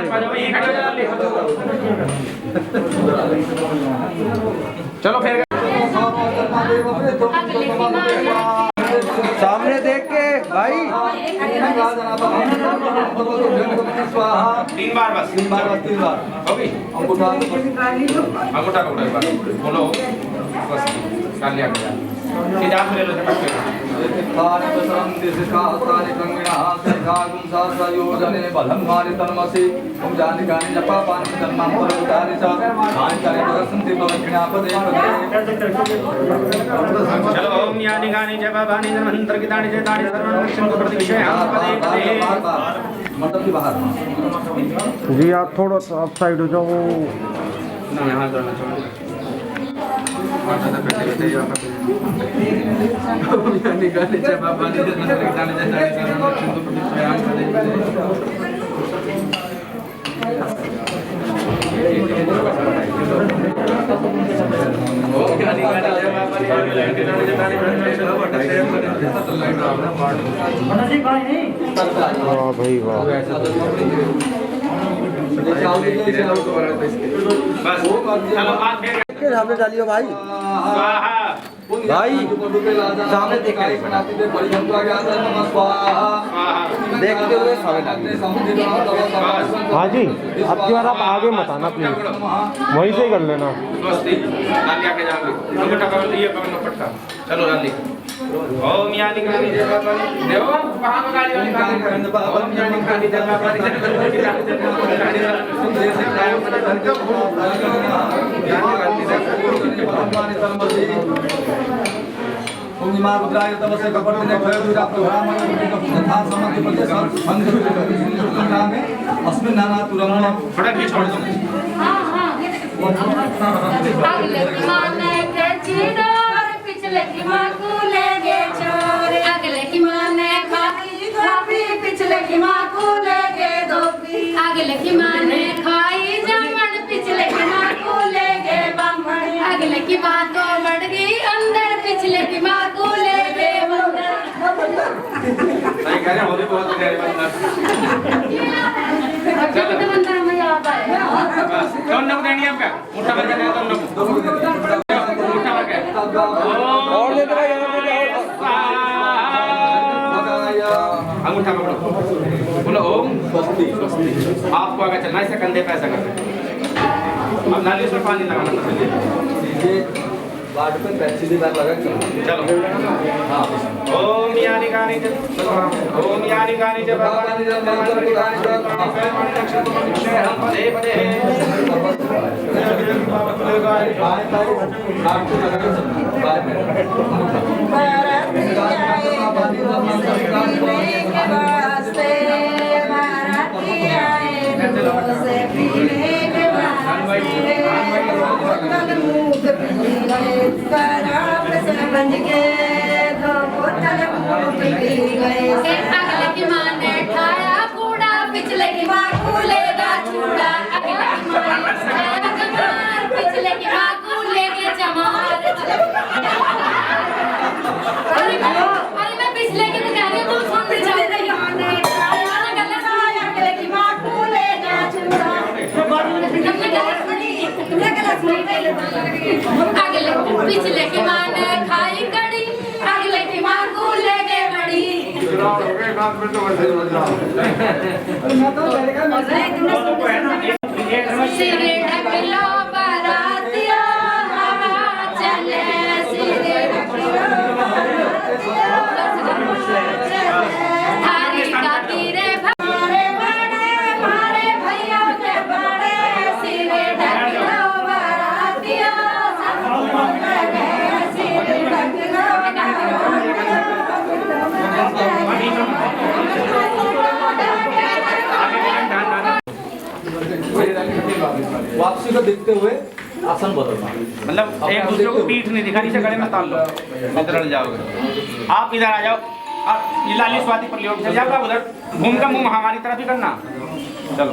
चलो फिर सामने देख के भाई। 3 बार बस 3 बार हो गई। अंगूठा पकड़ो एक बार बोलो बस कर लिया सीधा हाथ में ले लो चलो ओम यानि गानि जय बाबानि जन्मंतर गीतानि जय तानि सर्वं लक्ष्यं प्रतिविषय पदे पदे मतलब कि बाहर जी आप थोड़ा सा आप साइड हो जाओ। ना यहाँ करना चाहिए निकाले जब बाबा ने जन्मंतर गीतानि जय तानि सर्वं लक्ष्यं प्रतिविषय पदे वाह भाई वाह। बस चलो बात फिर सामने डालियो भाई। भाई सामने देख के देखते हुए सामने डालिए। हाँ जी अब की बार आप आगे मत आना प्लीज, वहीं से ही कर लेना। चलो राली ओम यानि गानि जय बाबा देव कहां को गाली वाली ओम यानि गानि जय बाबा पूर्णिमा रुद्राय तमसे कपटने भयदुरा प्रभामण तथा समग्र प्रदेश संघ में अस्मिन् नाना तुरंग थोड़ा भी छोड़ दो। हाँ हाँ अगले की माने के चीडोर पिछले की माँ को ले गे चोर। अगले की माने खापी पिछले की माँ को ले गे धोपी। अगले की माने खाई जामन पिछले की माँ को ले गे बामण। अगले की माँ तो बढ़ गई अंदर पिछले की माँ को ले गे बंदर। सही कह रहे हो बहुत गहरे बंदर। चलो बंदर में याद आया बस कौन नंबर देनी है आपका उठा करके दे दो उठा करके और दे दो भाई अंगूठा पकड़ो बोलो ओम स्वस्ति स्वस्ति। आपको आगे चलना इसे कंधे पे ऐसा करते अब नाली में पानी लगाना था वार्ड पे सीधी बात लगा चलो हाँ ओम यानि गानि जय ओम यानि गानि जय बाबा पदे पदे अगले की माँ ने खाया कूड़ा पिछले की माँ को लेगा चूड़ा। अगले की माँ ने खाया कमार पिछले की माँ को लेगे चमार। अरे मैं पिछले की तो कह रही हूँ तुम सुन भी जाओ। अगले की माँ को लेगा चूड़ा। अगले पिछले की माँ ने खाई कड़ी। अगले की माँ को लेगे बड़ी। सिरे ढक लो बारातिया हवा चले। सिरे ढक लो थारी का तीरे मारे बड़े मारे भैया के बड़े। सिरे ढक लो बारातिया सिरे ढक लो वापसी को देखते हुए आसन बदलना मतलब एक दूसरे को पीठ नहीं दिखानी से गले में ताल लो इधर जाओगे आप इधर आ जाओ आप ये लाली स्वाति पर लियो चल जाओ आप उधर घूम का मुंह हमारी तरफ ही करना चलो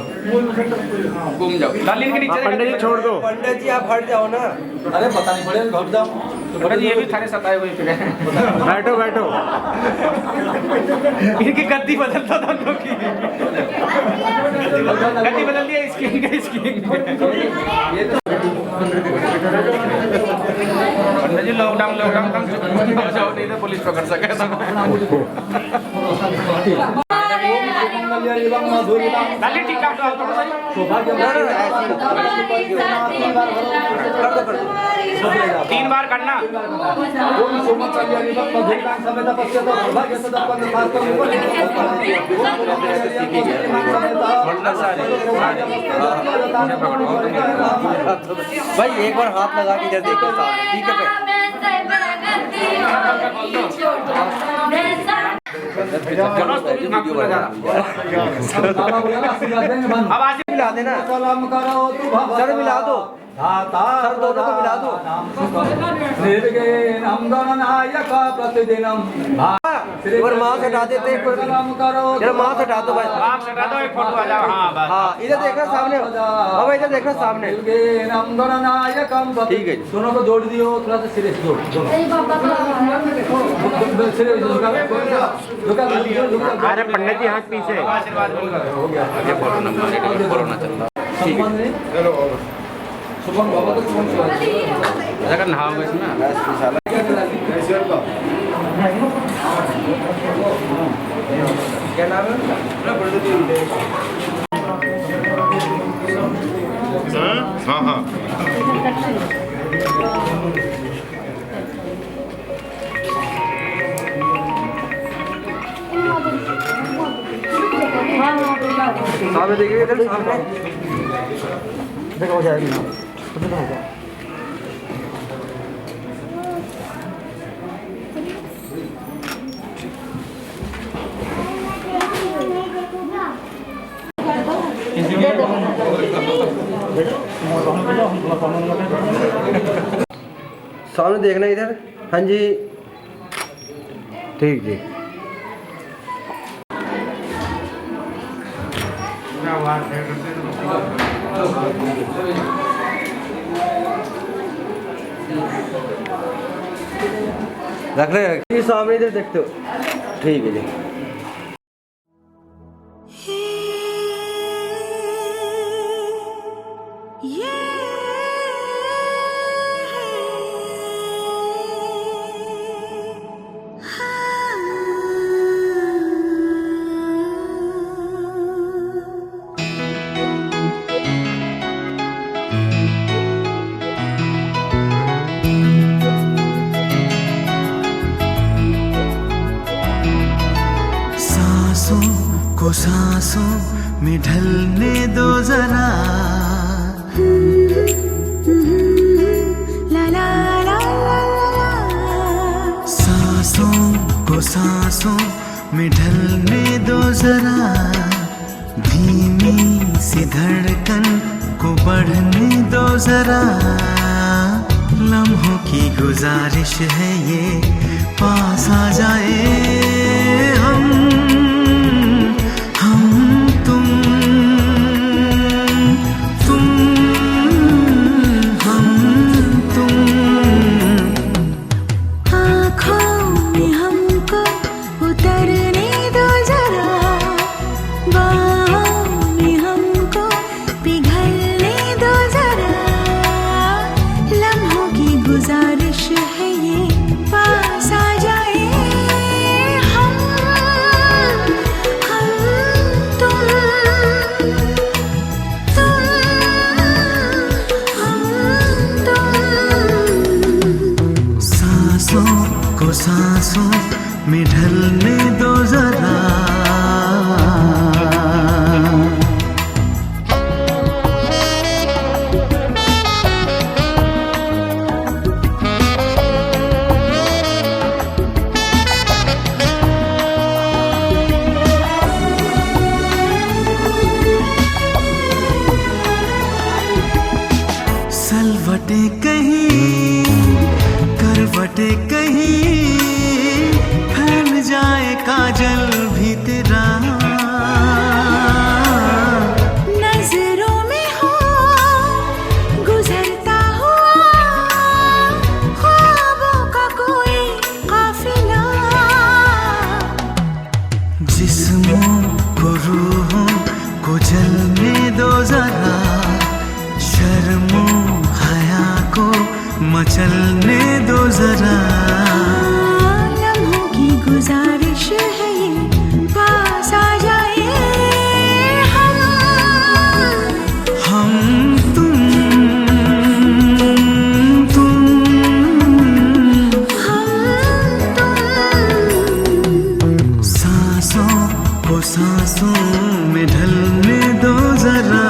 घूम जाओ लालिन के नीचे पंडित जी छोड़ दो। पंडित जी आप हट जाओ ना। अरे पता नहीं पड़ेगा घट जाओ बोला जी ये भी थारे सताए हुए फिर बैठो बैठो। इनकी गद्दी बदलता था लोग की गद्दी बदल दिया इसकी पंडित जी लॉकडाउन जाओ नहीं तो पुलिस पकड़ सकेगा। लाली टीका तो थोड़ा सा तीन बार करना। भाई एक बार हाथ लगा के इधर देखो सामने, ठीक है आवाज मिला देना, सर मिला दो, सर दोनों को मिला दो। और मास्क हटा देते, मास्क हटा दो भाई, मास्क हटा दो, एक फोटो आ जाओ। हाँ बस, हाँ इधर देखना सामने, अब इधर देखना सामने, ठीक है। दोनों को जोड़ दियो, थोड़ा सा सीरियस जोड़ अरे पंडित जी हाथ पीछे, आशीर्वाद हो गया। फोटो नंबर कोरोना चल रहा, ठीक है। शुभम बाबा को शुभम अगर नहाओगे इसमें क्या नाम है? हाँ हाँ सामने देखिए, इधर सामने देखो हो जाएगा। सामने देखना इधर, हाँ जी ठीक जी। रख रहे सामने इधर देखते हो, ठीक है जी। को सांसों में ढलने दो जरा, ला ला ला ला, सांसों को सांसों में ढलने दो जरा, धीमी सी धड़कन को बढ़ने दो जरा, लम्हों की गुजारिश है ये पास आ जाए हम तुम हम तुम, आँखों में हमको उतरने दो जरा, बाहों में हमको पिघलने दो जरा, लम्हों की गुजारिश है ये पास आ जाए हम को सांसों में ढलने दो जरा। सलवटे कहीं करवटे कहीं फैल जाए काजल भी तेरा, नजरों में हो गुजरता हुआ ख्वाबों का कोई काफिला, जिस्मों को रूहों को जलने दो जरा, शर्मो हया को मचलने दो जरा। को सांसों में ढलने दो जरा।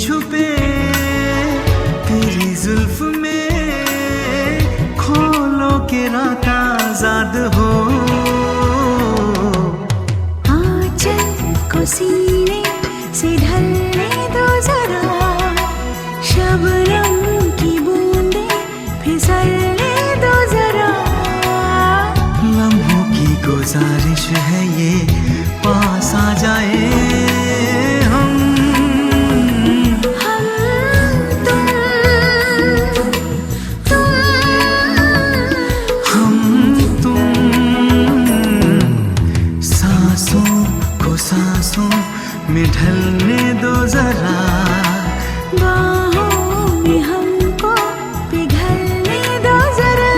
छुपे तेरी जुल्फ में खोलो के रात आजाद हो। आंचल को सीने से ढलने दो जरा, शबनम की बूंदे फिसलने दो जरा। लम्हों की गुजारिश है ये पास आ जाए में ढलने दो जरा। बाहों में हमको पिघलने दो जरा।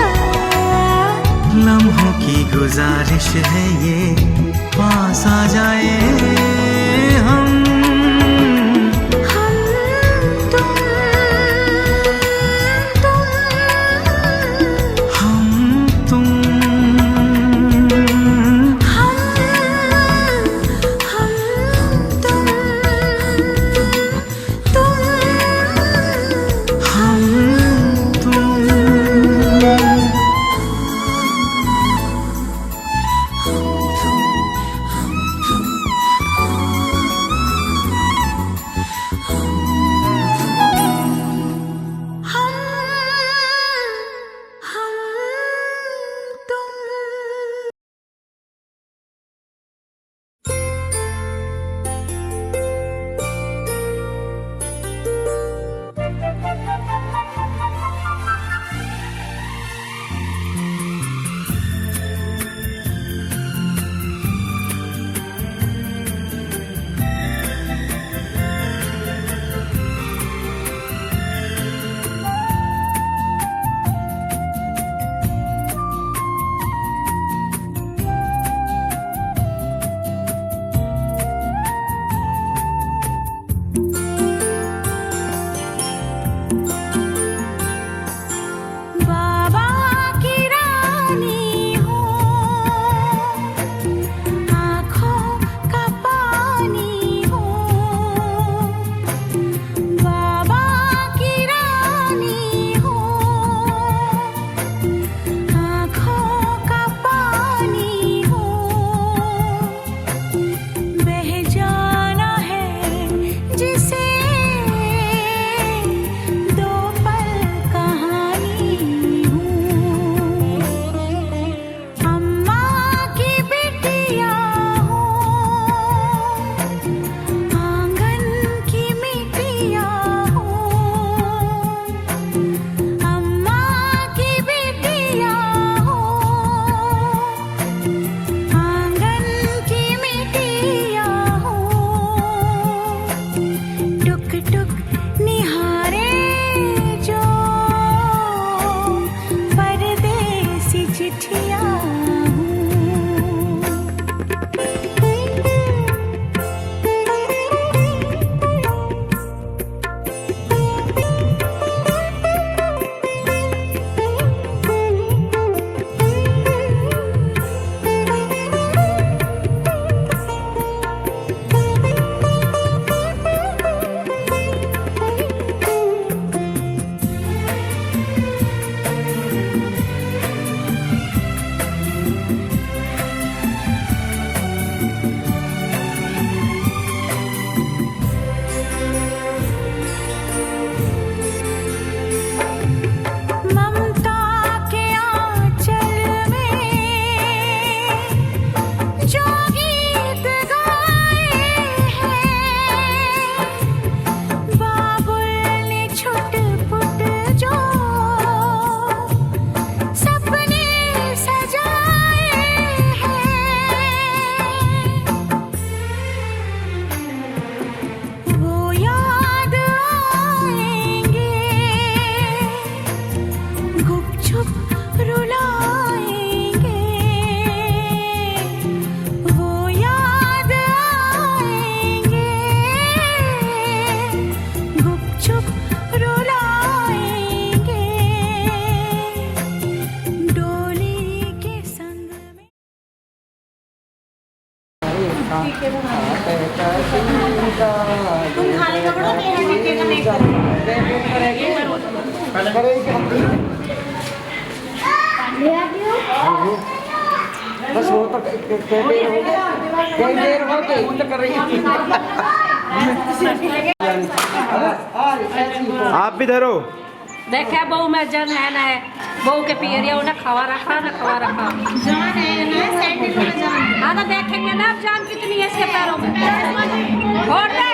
लम्हों की गुजारिश है ये पास आ जाए हम तुम हम तुम तुम खाली कपड़ों में है नीचे का नहीं बस वो तो कई देर हो गई तो कर रही थी। आप भी धरो। देखे बहू में जन है ना है बहू के पियरिया उन्हें खवा रखा ना खवा रखा जान है ना सैंडल में जान। हाँ तो देखेंगे ना अब जान कितनी है इसके पैरों में वोट दे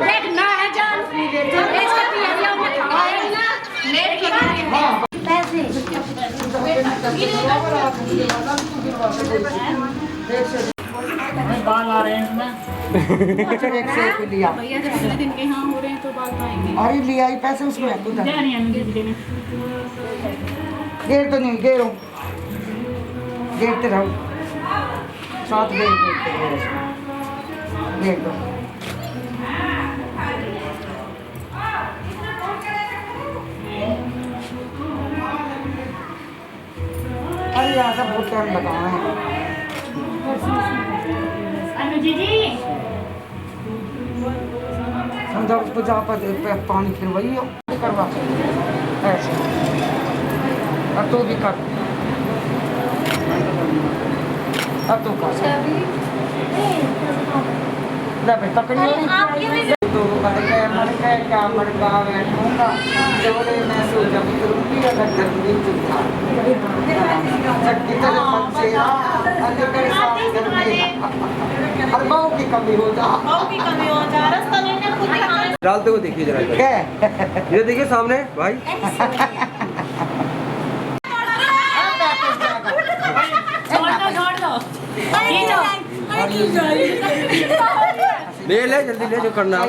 देखना है जान इसके पियरिया उन्हें खवा रखा बाल आ रहे हैं लिया भैया जब पूरे दिन के यहाँ हो रहे हैं तो बाल पाएंगे। अरे लिया ही पैसे उसमें गेर तो नहीं गेरो गेरते रहो साथ गेर दो अरे यहाँ से बहुत टाइम लगा है समझा उसको जहाँ पर पानी फिर वही हो करवा ऐसे अब तो भी कर अब तो कर तकड़ी तो मर गए क्या मड़का बैठूंगा जोड़े मैं सो जब करूंगी अगर जरूरी चुपता चक्की तरह मन से अंदर साफ कर दिया और बहू की कमी हो जा रास्ता में ना खुद खाना डालते हुए देखिए जरा क्या ये देखिए सामने भाई ले ले जल्दी ले जो करना है